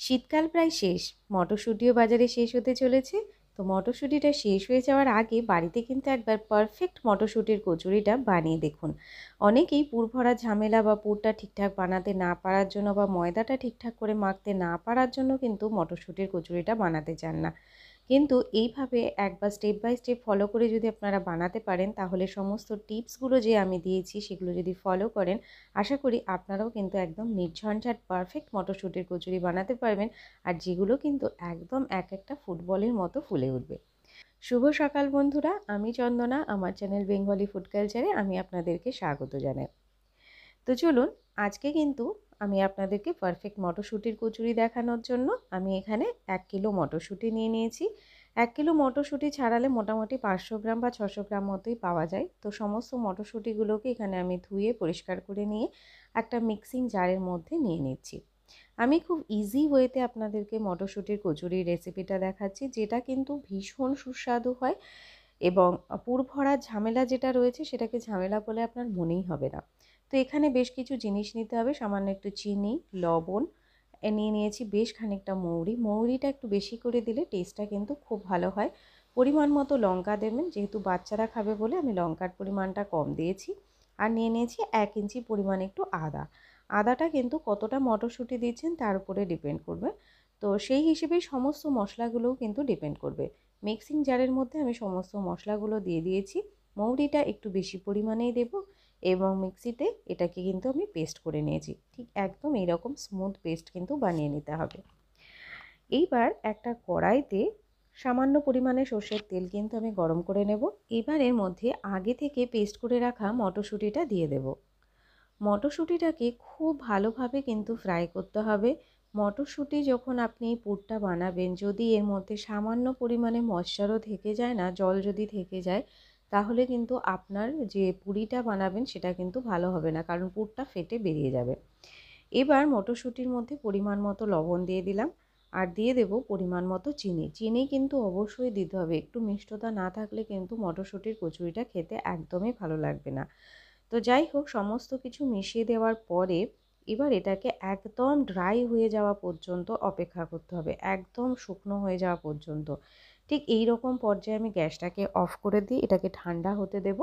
শীতকাল প্রায় শেষ, মটরশুঁটিও বাজারে শেষ হতে চলেছে। তো মটরশুঁটিটা শেষ হয়ে যাওয়ার আগে বাড়িতে কিন্তু একবার পারফেক্ট মটরশুঁটির কচুরিটা বানিয়ে দেখুন। অনেকেই পুর ভরা ঝামেলা বা পুরটা ঠিকঠাক বানাতে না পারার জন্য বা ময়দাটা ঠিকঠাক করে মাখতে না পারার জন্য কিন্তু মটরশুঁটির কচুরিটা বানাতে চান না। কিন্তু এইভাবে একবার স্টেপ বাই স্টেপ ফলো করে যদি আপনারা বানাতে পারেন, তাহলে সমস্ত টিপসগুলো যে আমি দিয়েছি সেগুলো যদি ফলো করেন, আশা করি আপনারাও কিন্তু একদম নির্ঝঞ্ঝাট পারফেক্ট মটরশুঁটির কচুরি বানাতে পারবেন। আর যেগুলো কিন্তু একদম এক একটা ফুটবলের মতো ফুলে উঠবে। শুভ সকাল বন্ধুরা, আমি চন্দনা, আমার চ্যানেল বেঙ্গলি ফুড কালচারে আমি আপনাদেরকে স্বাগত জানাই। তো চলুন, আজকে কিন্তু আমি আপনাদেরকে পারফেক্ট মটরশুঁটির কচুরি দেখানোর জন্য আমি এখানে 1 কিলো মটরশুঁটি নিয়ে নিয়েছি। 1 কিলো মটরশুঁটি ছাড়ালে মোটামুটি 500 গ্রাম বা 600 গ্রাম মতোই পাওয়া যায়। তো সমস্ত মটরশুঁটিগুলোকে এখানে আমি ধুয়ে পরিষ্কার করে নিয়ে একটা মিক্সিং জারের মধ্যে নিয়ে নিচ্ছি। আমি খুব ইজি ওয়েতে আপনাদেরকে মটরশুঁটির কচুরির রেসিপিটা দেখাচ্ছি, যেটা কিন্তু ভীষণ সুস্বাদু হয় এবং পুর ভরা ঝামেলা যেটা রয়েছে সেটাকে ঝামেলা বলে আপনার মনেই হবে না। তো এখানে বেশ কিছু জিনিস নিতে হবে, সামান্য একটু চিনি, লবণ, নিয়ে নিয়েছি বেশ খানিকটা মৌরি। মৌরিটা একটু বেশি করে দিলে টেস্টটা কিন্তু খুব ভালো হয়। পরিমাণ মতো লঙ্কা দেবেন, যেহেতু বাচ্চারা খাবে বলে আমি লঙ্কার পরিমাণটা কম দিয়েছি। আর নিয়ে নিয়েছি 1 ইঞ্চি পরিমাণ একটু আদা। আদাটা কিন্তু কতটা মটরশুঁটি দিচ্ছেন তার উপরে ডিপেন্ড করবে। তো সেই হিসেবেই সমস্ত মশলাগুলোও কিন্তু ডিপেন্ড করবে। মিক্সিং জারের মধ্যে আমি সমস্ত মশলাগুলো দিয়ে দিয়েছি। মৌরিটা একটু বেশি পরিমাণেই দেব এবং মিক্সিতে এটাকে কিন্তু আমি পেস্ট করে নিয়েছি। ঠিক একদম এইরকম স্মুথ পেস্ট কিন্তু বানিয়ে নিতে হবে। এইবার একটা কড়াইতে সামান্য পরিমাণে সর্ষের তেল কিন্তু আমি গরম করে নেব। এবার এর মধ্যে আগে থেকে পেস্ট করে রাখা মটরশুঁটিটা দিয়ে দেব। মটরশুঁটিটাকে খুব ভালোভাবে কিন্তু ফ্রাই করতে হবে। মটরশুঁটি যখন আপনি পুরটা বানাবেন, যদি এর মধ্যে সামান্য পরিমাণে ময়েশ্চারও থেকে যায় না, জল যদি থেকে যায়, তাহলে কিন্তু আপনার যে পুরিটা বানাবেন সেটা কিন্তু ভালো হবে না, কারণ পুরটা ফেটে বেরিয়ে যাবে। এবার মটরশুঁটির মধ্যে পরিমাণ মতো লবণ দিয়ে দিলাম আর দিয়ে দেব পরিমাণ মতো চিনি। চিনি কিন্তু অবশ্যই দিতে হবে, একটু মিষ্টতা না থাকলে কিন্তু মটরশুঁটির কচুরিটা খেতে একদমই ভালো লাগবে না। তো যাই হোক, সমস্ত কিছু মিশিয়ে দেওয়ার পরে এবার এটাকে একদম ড্রাই হয়ে যাওয়া পর্যন্ত অপেক্ষা করতে হবে, একদম শুকনো হয়ে যাওয়া পর্যন্ত। ঠিক এই রকম পর্যায়ে আমি গ্যাসটাকে অফ করে দিয়ে এটাকে ঠান্ডা হতে দেব।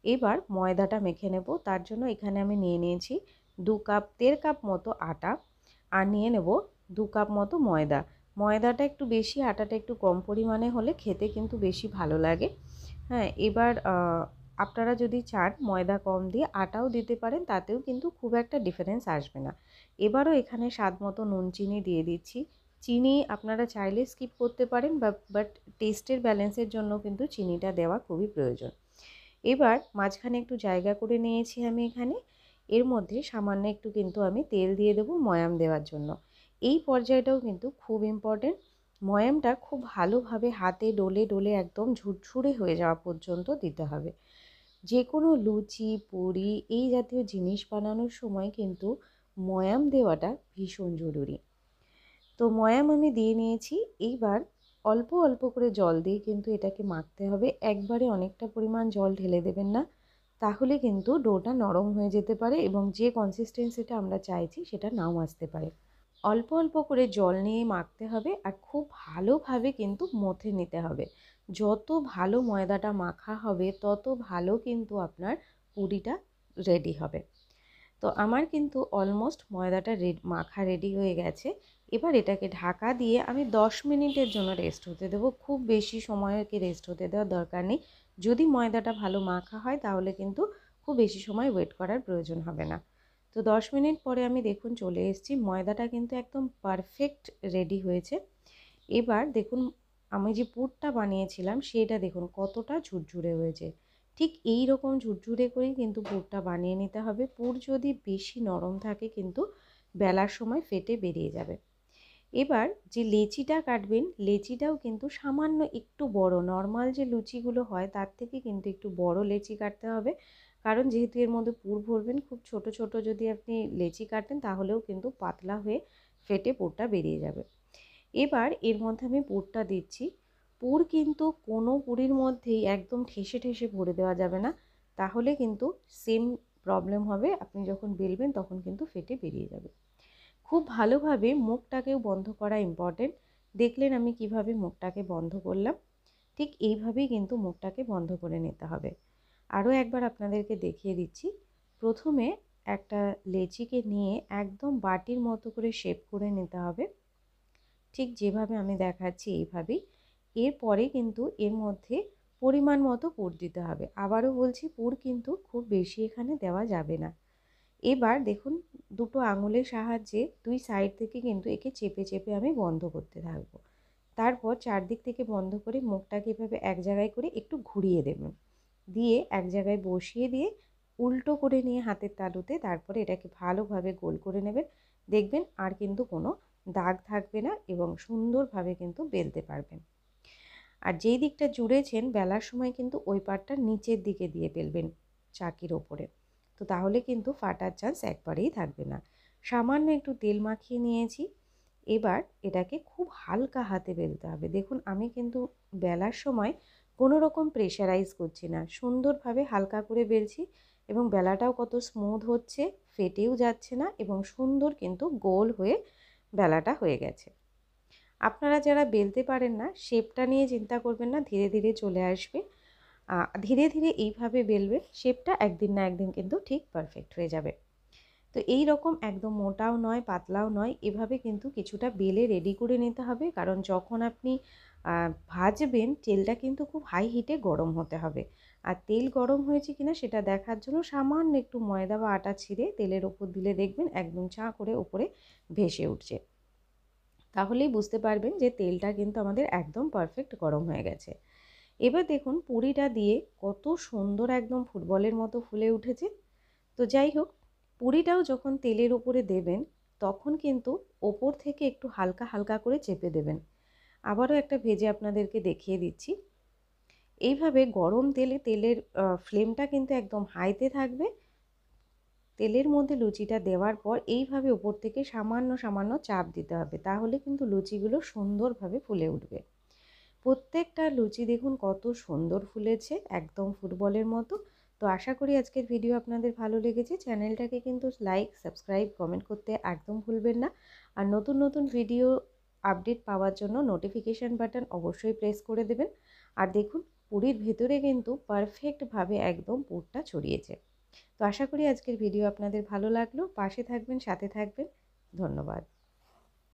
এবার ময়দাটা মেখে নেব। তার জন্য এখানে আমি নিয়ে নিয়েছি 2 কাপ, 1.5 কাপ মতো আটা আর নিয়ে নেব 2 কাপ মতো ময়দা। ময়দাটা একটু বেশি, আটাটা একটু কম পরিমাণে হলে খেতে কিন্তু বেশি ভালো লাগে। হ্যাঁ, এবার আপনারা যদি চান ময়দা কম দিয়ে আটাও দিতে পারেন, তাতেও কিন্তু খুব একটা ডিফারেন্স আসবে না। এবারও এখানে স্বাদ মতো নুন চিনি দিয়ে দিচ্ছি। চিনি আপনারা চাইলে স্কিপ করতে পারেন, বাট টেস্টের ব্যালেন্সের জন্য কিন্তু চিনিটা দেওয়া খুবই প্রয়োজন। এবার মাঝখানে একটু জায়গা করে নিয়েছি আমি এখানে। এর মধ্যে সামান্য একটু কিন্তু আমি তেল দিয়ে দেবো ময়াম দেওয়ার জন্য। এই পর্যায়টাও কিন্তু খুব ইম্পর্টেন্ট। ময়ামটা খুব ভালোভাবে হাতে ডলে ডলে একদম ঝুরঝুরে হয়ে যাওয়া পর্যন্ত দিতে হবে। যে কোনো লুচি, পুরি এই জাতীয় জিনিস বানানোর সময় কিন্তু ময়াম দেওয়াটা ভীষণ জরুরি। তো ময়াম আমি দিয়ে নিয়েছি। এইবার অল্প অল্প করে জল দিয়ে কিন্তু এটাকে মাখতে হবে। একবারে অনেকটা পরিমাণ জল ঢেলে দেবেন না, তাহলে কিন্তু ডোটা নরম হয়ে যেতে পারে এবং যে কনসিস্টেন্সিটা আমরা চাইছি সেটা নাও আসতে পারে। অল্প অল্প করে জল নিয়ে মাখতে হবে আর খুব ভালোভাবে কিন্তু মথে নিতে হবে। যত ভালো ময়দাটা মাখা হবে তত ভালো কিন্তু আপনার পুরিটা রেডি হবে। তো আমার কিন্তু অলমোস্ট ময়দাটা মাখা রেডি হয়ে গেছে। এবার এটাকে ঢাকা দিয়ে আমি 10 মিনিটের জন্য রেস্ট হতে দেবো। খুব বেশি সময়কে রেস্ট হতে দেওয়ার দরকার নেই। যদি ময়দাটা ভালো মাখা হয় তাহলে কিন্তু খুব বেশি সময় ওয়েট করার প্রয়োজন হবে না। তো 10 মিনিট পরে আমি দেখুন চলে এসেছি, ময়দাটা কিন্তু একদম পারফেক্ট রেডি হয়েছে। এবার দেখুন আমি যে পুরটা বানিয়েছিলাম সেটা দেখুন কতটা ঝুরঝুরে হয়েছে। ঠিক এই রকম ঝুরঝুরে করেই কিন্তু পুরটা বানিয়ে নিতে হবে। পুর যদি বেশি নরম থাকে কিন্তু বেলার সময় ফেটে বেরিয়ে যাবে। এবার যে লেচিটা কাটবেন, লেচিটাও কিন্তু সামান্য একটু বড়, নর্মাল যে লুচিগুলো হয় তার থেকে কিন্তু একটু বড় লেচি কাটতে হবে। কারণ যেহেতু এর মধ্যে পুর ভরবেন, খুব ছোট ছোট যদি আপনি লেচি কাটেন তাহলেও কিন্তু পাতলা হয়ে ফেটে পুরটা বেরিয়ে যাবে। এবার এর মধ্যে আমি পুরটা দিচ্ছি। পুর কিন্তু কোনো পুরির মধ্যেই একদম ঠেসে ঠেসে ভরে দেওয়া যাবে না, তাহলে কিন্তু সেম প্রবলেম হবে, আপনি যখন বেলবেন তখন কিন্তু ফেটে বেরিয়ে যাবে। খুব ভালোভাবে মুখটাকেও বন্ধ করা ইম্পর্টেন্ট। দেখলেন আমি কিভাবে মুখটাকে বন্ধ করলাম, ঠিক এইভাবেই কিন্তু মুখটাকে বন্ধ করে নিতে হবে। আরও একবার আপনাদেরকে দেখিয়ে দিচ্ছি। প্রথমে একটা লেচিকে নিয়ে একদম বাটির মতো করে শেপ করে নিতে হবে, ঠিক যেভাবে আমি দেখাচ্ছি এইভাবেই। এরপরে কিন্তু এর মধ্যে পরিমাণ মতো পুর দিতে হবে। আবারও বলছি, পুর কিন্তু খুব বেশি এখানে দেওয়া যাবে না। এবার দেখুন, দুটো আঙুলের সাহায্যে দুই সাইড থেকে কিন্তু একে চেপে চেপে আমি বন্ধ করতে থাকবো। তারপর চারদিক থেকে বন্ধ করে মুখটাকে এভাবে এক জায়গায় করে একটু ঘুরিয়ে দেবেন, দিয়ে এক জায়গায় বসিয়ে দিয়ে উল্টো করে নিয়ে হাতের তালুতে তারপরে এটাকে ভালোভাবে গোল করে নেবেন। দেখবেন আর কিন্তু কোনো দাগ থাকবে না এবং সুন্দরভাবে কিন্তু বেলতে পারবেন। আর যেই দিকটা জুড়েছেন বেলার সময় কিন্তু ওই পাটটা নিচের দিকে দিয়ে বেলবেন চাকির ওপরে, তো তাহলে কিন্তু ফাটার চান্স একবারেই থাকবে না। সামান্য একটু তেল মাখিয়ে নিয়েছি। এবার এটাকে খুব হালকা হাতে বেলতে হবে। দেখুন আমি কিন্তু বেলার সময় কোনো রকম প্রেশারাইজ করছি না, সুন্দরভাবে হালকা করে বেলছি এবং বেলাটাও কত স্মুথ হচ্ছে, ফেটেও যাচ্ছে না এবং সুন্দর কিন্তু গোল হয়ে বেলাটা হয়ে গেছে। আপনারা যারা বেলতে পারেন না, শেপটা নিয়ে চিন্তা করবেন না, ধীরে ধীরে চলে আসবে। ধীরে ধীরে এইভাবে বেলবে, শেপটা একদিন না একদিন কিন্তু ঠিক পারফেক্ট হয়ে যাবে। তো এই রকম একদম মোটাও নয় পাতলাও নয়, এভাবে কিন্তু কিছুটা বেলে রেডি করে নিতে হবে। কারণ যখন আপনি ভাজবেন তেলটা কিন্তু খুব হাই হিটে গরম হতে হবে। আর তেল গরম হয়েছে কিনা সেটা দেখার জন্য সামান্য একটু ময়দা বা আটা ছিঁড়ে তেলের ওপর দিলে দেখবেন একদম ছাঁ করে ওপরে ভেসে উঠছে। তাহলেই বুঝতে পারবেন যে তেলটা কিন্তু আমাদের একদম পারফেক্ট গরম হয়ে গেছে। এবার দেখুন পুরিটা দিয়ে কত সুন্দর একদম ফুটবলের মতো ফুলে উঠেছে। তো যাই হোক, পুরিটাও যখন তেলের উপরে দেবেন তখন কিন্তু ওপর থেকে একটু হালকা হালকা করে চেপে দেবেন। আবারও একটা ভেজে আপনাদেরকে দেখিয়ে দিচ্ছি। এইভাবে গরম তেলে তেলের ফ্লেমটা কিন্তু একদম হাইতে থাকবে। তেলের মধ্যে লুচিটা দেওয়ার পর এইভাবে উপর থেকে সামান্য সামান্য চাপ দিতে হবে, তাহলে কিন্তু লুচিগুলো সুন্দরভাবে ফুলে উঠবে। প্রত্যেকটা লুচি দেখুন কত সুন্দর ফুলেছে, একদম ফুটবলের মতো। তো আশা করি আজকের ভিডিও আপনাদের ভালো লেগেছে। চ্যানেলটাকে কিন্তু লাইক, সাবস্ক্রাইব, কমেন্ট করতে একদম ভুলবেন না। আর নতুন নতুন ভিডিও আপডেট পাওয়ার জন্য নোটিফিকেশান বাটন অবশ্যই প্রেস করে দেবেন। আর দেখুন পুরির ভেতরে কিন্তু পারফেক্টভাবে একদম পুরটা ছড়িয়েছে। তো আশা করি আজকের ভিডিও আপনাদের ভালো লাগলো। পাশে থাকবেন, সাথে থাকবেন। ধন্যবাদ।